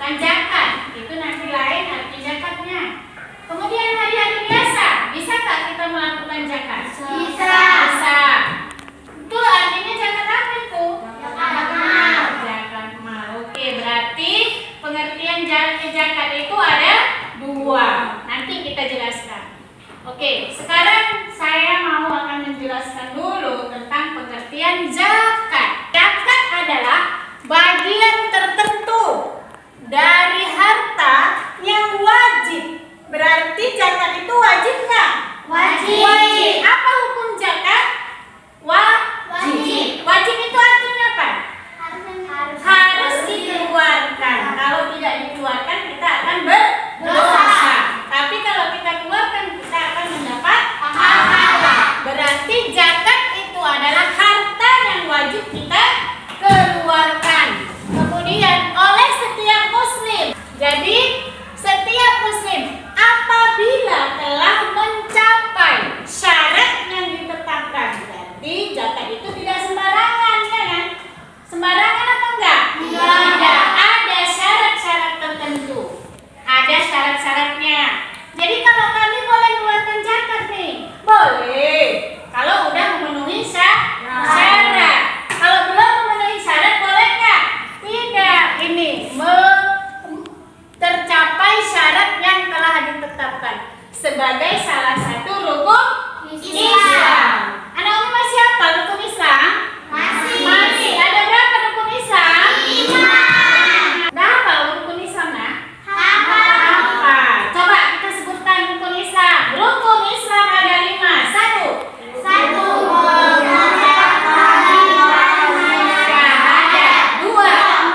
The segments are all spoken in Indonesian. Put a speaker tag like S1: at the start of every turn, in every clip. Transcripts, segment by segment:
S1: melakukan zakat. Itu nanti lain arti zakatnya. Kemudian hari-hari biasa, bisakah kita melakukan zakat?
S2: Bisa.
S1: Bisa. Itu artinya zakat apa itu?
S2: Zakat mal.
S1: Zakat mal. Oke, berarti pengertian zakat itu ada dua. Nanti kita jelaskan. Oke, sekarang saya akan menjelaskan dulu tentang pengertian zakat. Zakat adalah bagian tertentu dari harta yang wajib. Berarti zakat itu wajib nggak?
S2: Wajib.
S1: Wajib. Apa hukum zakat?
S2: Wajib.
S1: Wajib itu artinya apa? Harus dikeluarkan. Kalau tidak dikeluarkan kita akan berdosa. Tapi kalau kita keluarkan kita akan mendapat pahala. Berarti zakat itu adalah harta yang wajib kita keluarkan. Kemudian oleh setiap muslim. Jadi setiap muslim apabila telah mencapai syarat yang ditetapkan, berarti zakat itu tidak sembarangan, ya kan? Sembarangan apa enggak?
S2: Tidak.
S1: Ada syarat-syarat tertentu. Ada syarat-syaratnya. Jadi kalau kami boleh keluarkan zakat nih, boleh. Kalau udah memenuhi syarat. Kalau belum memenuhi syarat boleh nggak? Tidak. Ini tercapai syarat yang telah ditetapkan sebagai salah satu rukun Islam. Anak Umi masih apa rukun Islam? Masih. Ada berapa rukun Islam? 5. Dah apa rukun Islam nah? Apa? Coba kita sebutkan rukun Islam. Rukun Islam ada 5. Satu. Syahadat. 2.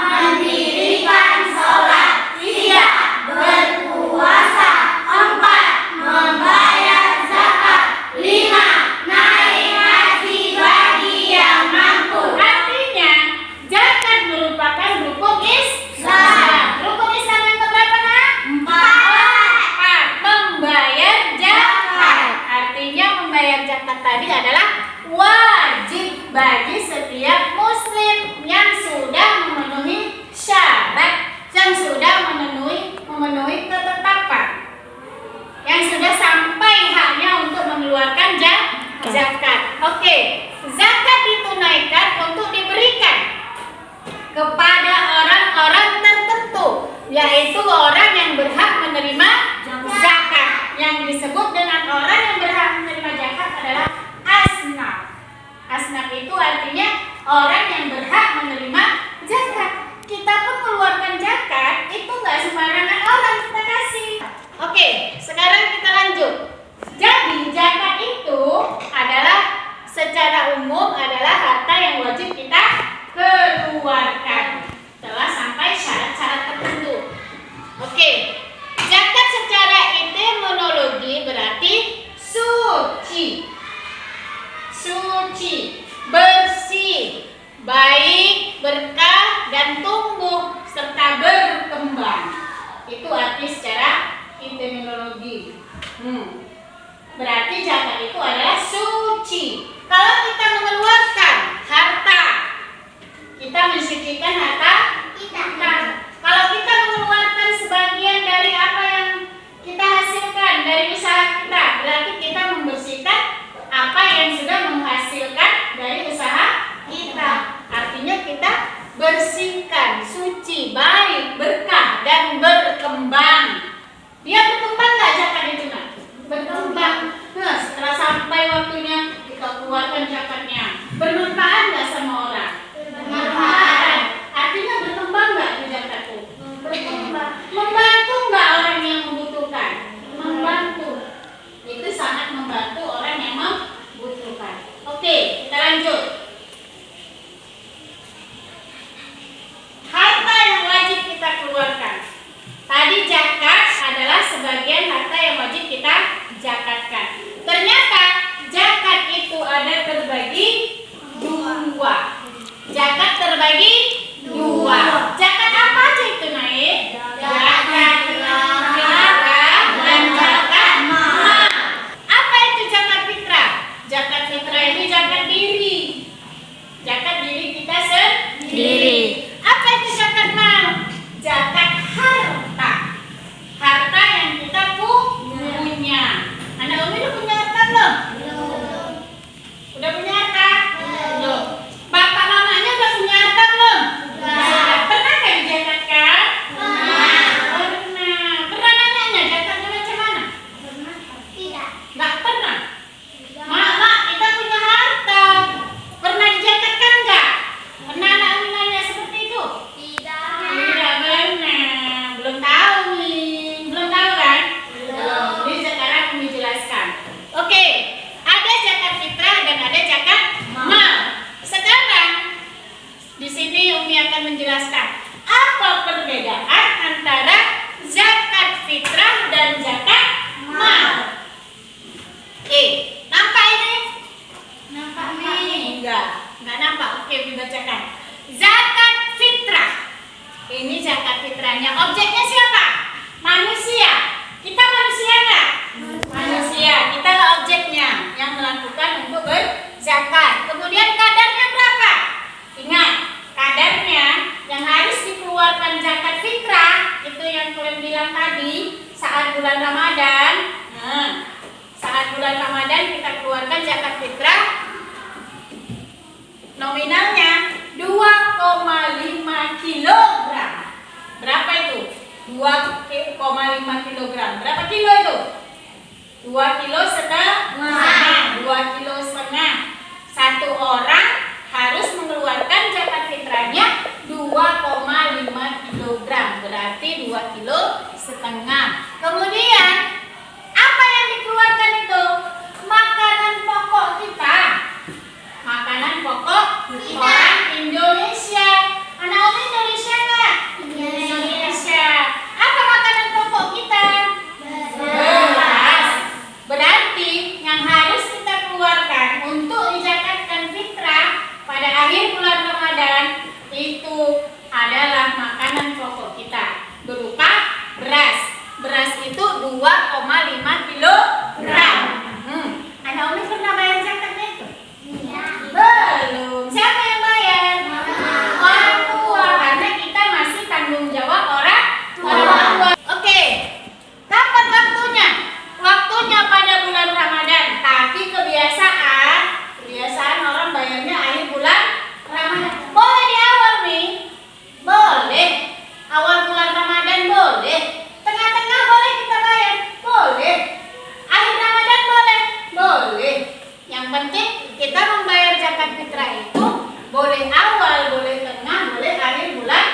S2: Mendirikan sholat. 3. Berpuasa. 4. Membayar zakat. 5. Naik haji bagi yang mampu.
S1: Artinya zakat merupakan rukun Islam. Rukun Islam yang keberapa nak? 4. Membayar zakat. Artinya membayar zakat tadi adalah wajib bagi setiap muslim yang sudah memenuhi syarat, yang sudah memenuhi ketetapan, yang sudah sampai haknya untuk mengeluarkan zakat. Oke, zakat ditunaikan untuk diberikan kepada orang-orang tertentu, yaitu orang yang berhak menerima zakat. Yang disebut dengan orang yang berhak menerima zakat adalah asnaf. Asnaf itu artinya orang yang berhak menerima zakat. Kita pun mengeluarkan zakat itu nggak sembarangan orang kita kasih. Oke, sekarang kita lanjut. Jadi zakat itu adalah secara umum adalah harta yang wajib kita keluarkan setelah sampai syarat-syarat tertentu. Oke, zakat secara etimologi berarti suci, bersih, baik, berkah, dan tumbuh serta berkembang. Itu arti secara etimologi. Berarti zakat itu adalah suci. Kalau kita mengeluarkan harta, kita mensucikan harta kita. Kalau kita mengeluarkan sebagian dari apa yang kita hasilkan dari usaha kita, berarti kita membersihkan apa yang sudah menghasilkan dari usaha kita. Artinya kita bersihkan, suci, baik, berkah, dan berkembang. Dia berkembang nggak zakat itu nak? Berkembang. Nah, setelah sampai waktunya kita keluarkan zakatnya. Bermanfaat nggak sama orang? Bermanfaat. Artinya berkembang nggak itu zakat itu? Berkembang. Membantu nggak orang yang membutuhkan? Membantu. Itu sangat membantu orang yang membutuhkan. Oke, kita lanjut. Harta yang wajib kita keluarkan. Tadi zakat adalah sebagian harta yang wajib kita zakatkan. Ternyata zakat itu ada terbagi dua. Zakat terbagi dua. Zakat apa aja itu naik? Zakat fitrah dan zakat mal. Apa itu zakat fitrah? Zakat fitrah itu zakat diri. Zakat diri kita sendiri. Apa itu zakat mal? Zakat sini Umi akan menjelaskan apa perbedaan antara zakat fitrah dan zakat mal. Nampak ini?
S2: Nampak nih.
S1: Enggak nampak. Oke, dibacakan. Zakat fitrah. Ini zakat fitrahnya. Objeknya siapa? Manusia. Kita manusia enggak? Manusia. Kita lah objeknya yang melakukan untuk berzakat. Kemudian kadarnya berapa? Ingat, kadarnya yang harus dikeluarkan zakat fitrah itu yang kalian bilang tadi saat bulan Ramadan. Saat bulan Ramadan kita keluarkan zakat fitrah. Nominalnya 2,5 kilogram. Berapa itu? 2,5 kilogram. Berapa kilo itu? 2 kilo setengah. 2 kilo setengah. Satu orang harus mengeluarkan zakat fitrahnya 2,5 kilogram. Berarti 2 kilo setengah. Kemudian apa yang dikeluarkan itu? Makanan pokok kita. Makanan pokok orang Indonesia. Anak Umi Indonesia nggak? Indonesia. Apa makanan pokok kita? Beras. Berarti yang harus kita keluarkan untuk dizakatkan fitrah pada akhir bulan Ramadan itu adalah makanan pokok kita berupa beras. Beras itu 2,5 kilogram. Anak Umi pernah bayar zakatnya itu? Belum. Siapa yang bayar? Orang tua, karena kita masih tanggung jawab orang tua. Oke. Kapan waktunya? Waktunya pada bulan Ramadan. Tapi kebiasaan orang bayarnya akhir bulan Ramadan. Boleh di awal nih? Boleh. Awal bulan Ramadan boleh. Tengah-tengah boleh kita bayar? Boleh. Akhir Ramadan boleh? Boleh. Yang penting kita membayar zakat fitrah itu boleh awal, boleh tengah, boleh akhir bulan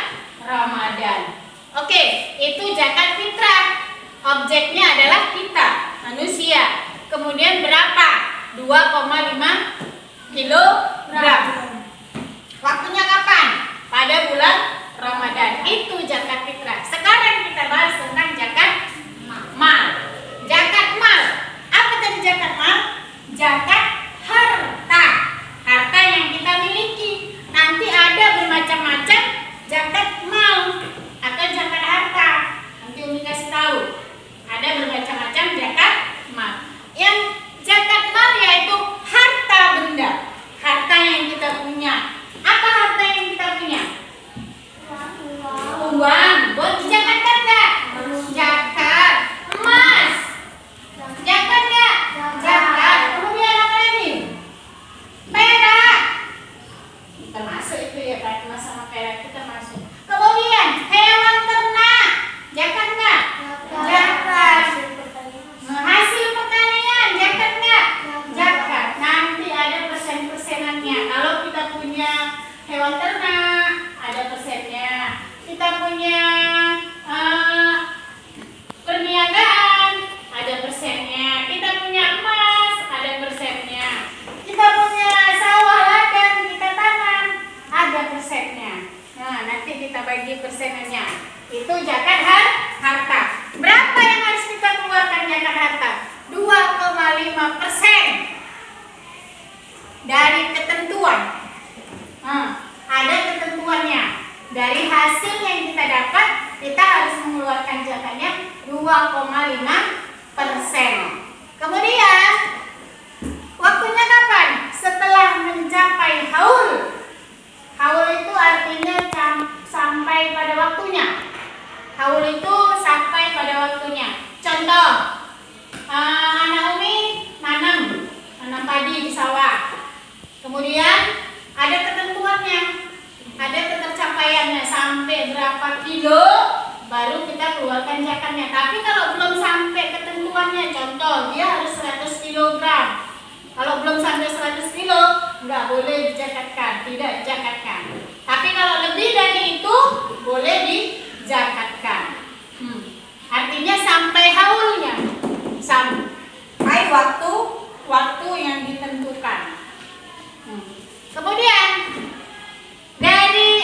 S1: Ramadan. Oke, itu zakat fitrah. Objeknya adalah kita, manusia. Kemudian berapa? 2,5 kilogram. Waktunya kapan? Pada bulan Ramadan. Itu zakat fitrah. Sekarang kita bahas tentang zakat mal. Zakat mal. Apa tadi zakat mal? Zakat harta. Harta yang kita miliki. Nanti ada bermacam-macam zakat mal atau zakat harta. Nanti Umi kasih tahu. Ada bermacam-macam zakat mal. Yang zakat mal yaitu harta benda. Harta yang kita punya. Apa harta yang kita punya? Uang. Buat dizakatkan enggak? Zakat. Emas. Zakat enggak? Zakat. Kemudian apa lagi? Perak. Kita masuk itu ya, Pak. Emas sama perak kita masuk. Kemudian hewan ternak. Zakat enggak? Zakat. Hasil pertanian. Zakat enggak? Zakat. Nanti ada persen-persenannya. Kalau kita punya hewan ternak, ada persennya. Kita punya perniagaan, ada persennya. Kita punya emas, ada persennya. Kita punya sawah ladang, kita tanam, ada persennya. Nah, nanti kita bagi persenannya. Itu zakat harta. Berapa yang harus kita keluarkan zakat harta? 2,5% dari ketentuan. Ada ketentuannya. Dari hasil yang kita dapat, kita harus mengeluarkan zakatnya 2,5%. Kemudian waktunya kapan? Setelah mencapai haul. Haul itu artinya sampai pada waktunya. Haul itu sampai pada waktunya. Contoh, anak Umi nanam padi di sawah. Kemudian ada ketentuannya, ada ketercapaiannya sampai berapa kilo baru kita keluarkan zakatnya. Tapi kalau belum sampai ketentuannya, contoh dia harus 100 kilogram. Kalau belum sampai 100 kilo nggak boleh dizakatkan, tidak dizakatkan. Tapi kalau lebih dari itu boleh dizakatkan. Artinya sampai haulnya, sampai waktu yang ditentukan. Kemudian dari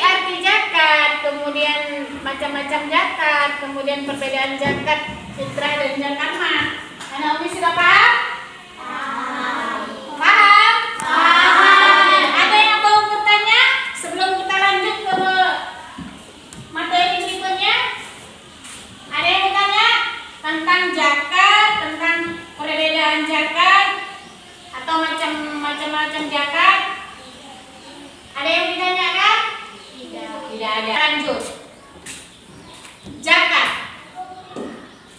S1: macam-macam zakat, kemudian perbedaan zakat fitrah dan zakat mal. Anak Umi sudah paham? Paham? Paham. Ada yang mau bertanya sebelum kita lanjut ke materi berikutnya? Ada yang bertanya tentang zakat, tentang perbedaan zakat atau macam-macam zakat? Ada yang ditanyakan? Tidak ada. Lanjut. Zakat.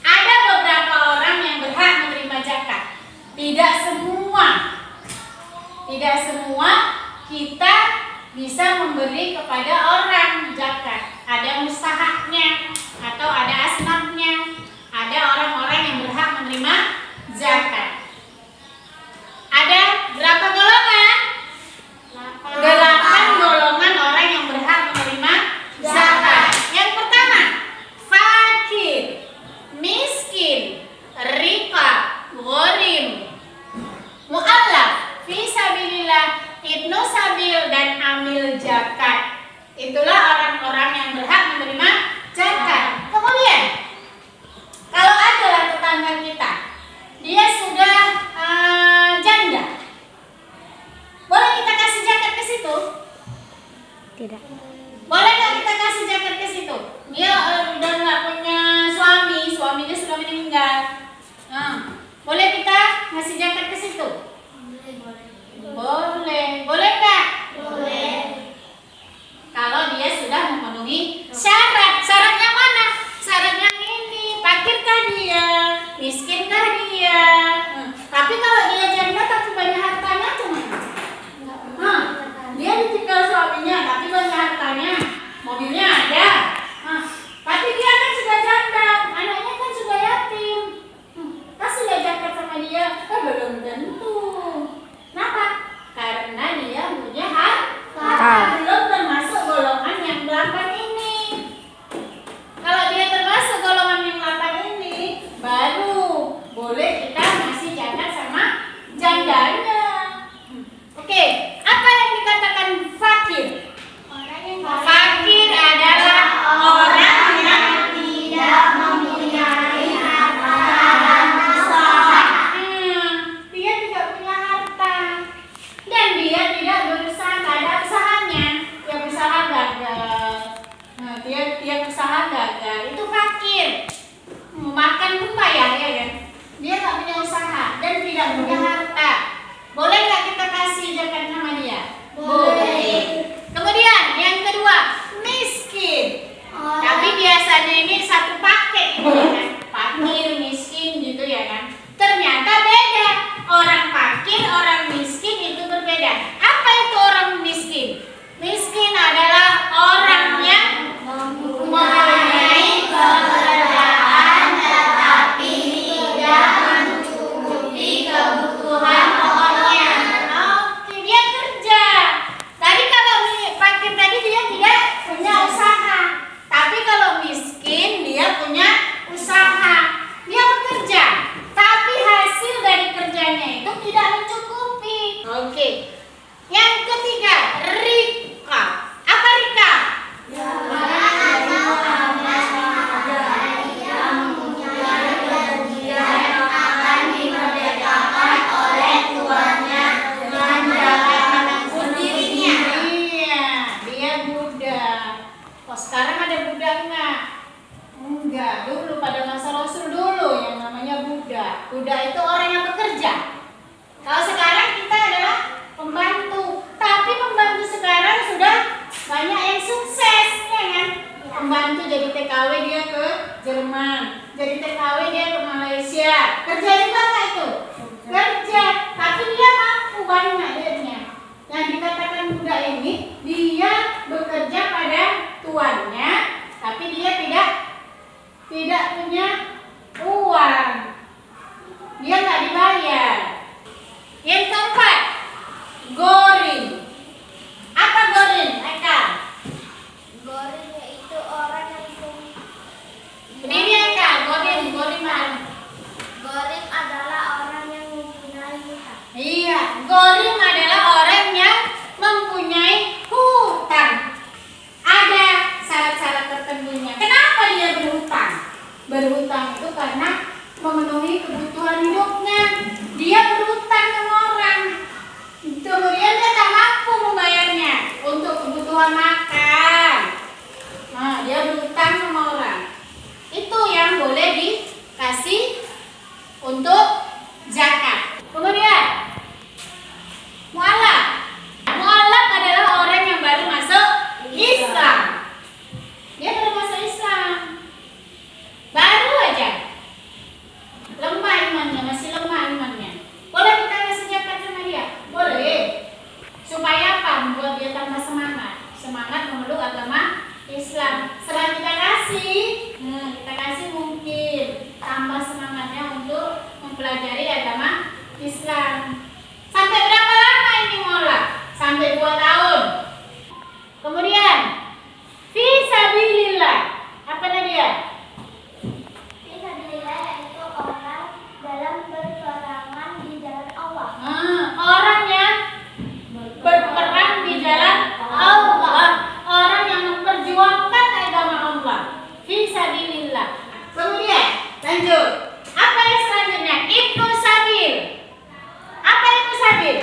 S1: Ada beberapa orang yang berhak menerima zakat. Tidak semua kita bisa memberi kepada orang zakat. Ada mustahaknya atau ada asnafnya. Ada orang-orang yang berhak menerima zakat. Ada berapa golongan? 8 golongan orang yang berhak menerima zakat. Yang pertama, fakir, miskin, riqab, gharim, mu'allaf, fisabilillah, ibnu sabil, dan amil zakat. Itulah orang-orang yang berhak menerima zakat. Kemudian, kalau adalah tetangga kita, dia sudah janda, boleh kita kasih zakat ke situ?
S3: Tidak.
S1: Boleh nggak kita kasih zakat ke situ? Dia udah nggak punya suaminya sudah meninggal. Boleh kita ngasih zakat ke situ? Boleh. Boleh nggak?
S2: Boleh.
S1: Kalau dia sudah memenuhi syarat. Syaratnya mana? Syaratnya ini, fakirkah dia, miskinkah dia? Tapi kalau dia janda tapi banyak hartanya gimana? Dia ditinggal suaminya tapi banyak hartanya, mobilnya ada, tapi dia kan sudah janda, anaknya kan sudah yatim. Kasih zakat sama dia? Belum tentu. Kenapa? Karena dia punya harta. Belum termasuk golongan yang 8 ini. Kalau dia termasuk golongan yang 8 ini, baru boleh kita ngasih zakat sama jandanya. Oke, apa yang dikatakan fakir? Fakir adalah orang yang
S2: tidak mempunyai harta dan usaha.
S1: Dia tidak punya harta dan dia tidak berusaha, tidak ada usahanya. Dia usaha gagal. Dia usaha gagal. Itu fakir. Makan pun bayar ya kan? Dia nggak punya usaha dan tidak punya harta. Boleh nggak kita kasih zakat sama dia? Boleh. Kemudian yang kedua, miskin. Tapi biasanya ini satu paket gitu ya kan? Fakir, miskin gitu ya kan? Ternyata beda. Orang fakir, orang miskin itu berbeda. Apa itu orang miskin? Miskin adalah orang yang mempunyai pekerjaan tetapi tidak mencukupi kebutuhan pokoknya. Oke, dia kerja. Tadi kalau fakir tadi dia tidak punya usaha. Tapi kalau miskin dia punya usaha. Dia bekerja. Tapi hasil dari kerjanya itu tidak mencukupi. Oke. Yang ketiga, rika. Apa rika? Sekarang ada budak nggak? Enggak, dulu pada masa Rasul dulu yang namanya budak. Budak itu orang yang bekerja. Kalau sekarang kita adalah pembantu. Tapi pembantu sekarang sudah banyak yang sukses, ya kan? Pembantu jadi TKW dia ke Jerman, jadi TKW dia ke Malaysia. Kerja juga nggak itu? Kerja, tapi dia mampu banyak duitnya. Yang dikatakan budak ini, dia bekerja pada tuannya, tapi dia tidak punya uang. Dia nggak dibayar. Yang keempat, gorim. Apa gorim, Eka?
S2: Gorim yaitu orang yang
S1: Berdiri Eka, gorim apa?
S2: Gorim adalah orang yang mempunyai hutang.
S1: Iya, gorim adalah orang yang mempunyai hutang. tua makan. Nah, dia berutang sama orang. Itu yang boleh dikasih untuk zakat. Kemudian mualaf. Mualaf adalah orang yang baru masuk Islam. Dia baru masuk Islam. Baru aja. Lemah imannya, masih lemah imannya. Boleh kita kasih zakat sama dia? Boleh. Supaya apa? Membuat dia tambah semangat. Semangat memeluk agama Islam. Setelah kita kasih mungkin tambah semangatnya untuk mempelajari agama Islam. Sampai berapa lama ini mualaf? Sampai 2 tahun. Kemudian fi sabilillah. Apa dia?
S2: Fisabilillah yaitu orang dalam berperangan di jalan Allah.
S1: Orang yang berperang di jalan Allah, orang yang memperjuangkan agama Allah. Fi sabilillah. Kemudian lanjut. Apa yang selanjutnya? Ibnu Sabil. Apa Ibnu Sabil?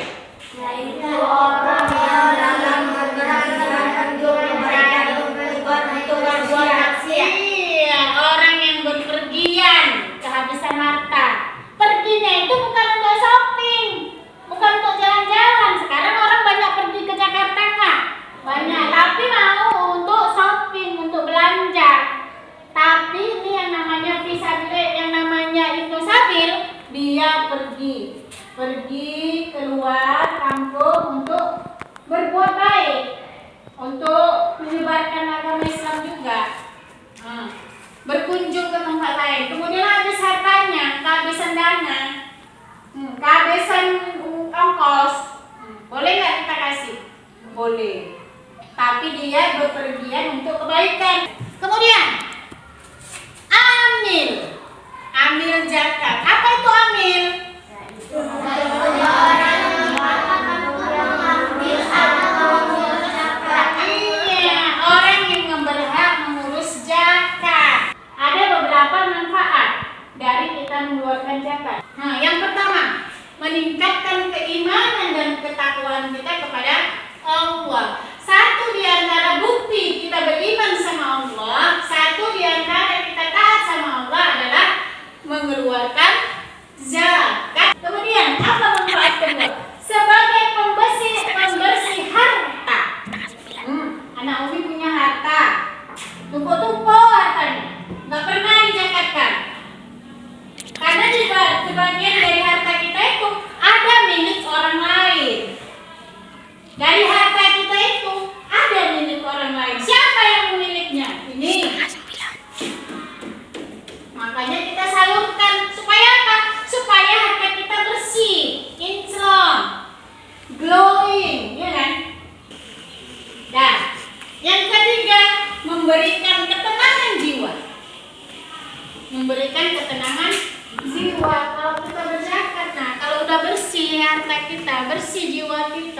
S2: Yaitu orang yang dalam berperang untuk memberikan untuk berbuat maksiat.
S1: Iya, orang yang berpergian kehabisan harta. Perginya itu bukan untuk shopping, bukan untuk jalan-jalan. Sekarang orang banyak pergi ke Jakarta nggak? Banyak, tapi mau untuk shopping, untuk belanja. Tapi ini yang namanya fisabilillah, yang namanya Ibnu Sabil, dia pergi keluar kampung untuk berbuat baik, untuk menyebarkan agama Islam juga. Berkunjung ke tempat lain. Kemudian habis hartanya, kehabisan dana, kehabisan ongkos, boleh nggak kita kasih? Boleh. Tapi dia berpergian untuk kebaikan. Kemudian amil zakat. Apa itu amil? Iya, orang yang berhak mengurus zakat. Ada beberapa manfaat dari kita mengeluarkan zakat. Nah, yang pertama, meningkatkan keimanan dan ketakwaan kita kepada Allah. Satu di antara bukti kita beriman sama Allah, satu di antara kita taat sama Allah adalah mengeluarkan zakat. Kemudian apa manfaat kedua? Sebagai pembersih harta. Anak Umi punya harta, tumpuk-tumpuk hartanya, nggak pernah dizakatkan. Karena di sebagian dari harta kita itu ada milik orang lain. Dari harta kita itu ada milik orang lain. Siapa yang memilikinya? Ini. Makanya kita salurkan. Supaya apa? Supaya harta kita bersih, kinclong, glowing, ya kan? Dan yang ketiga, memberikan ketenangan jiwa. Memberikan ketenangan jiwa. Kalau kita berzakat, nah kalau udah bersih harta kita, bersih jiwa kita,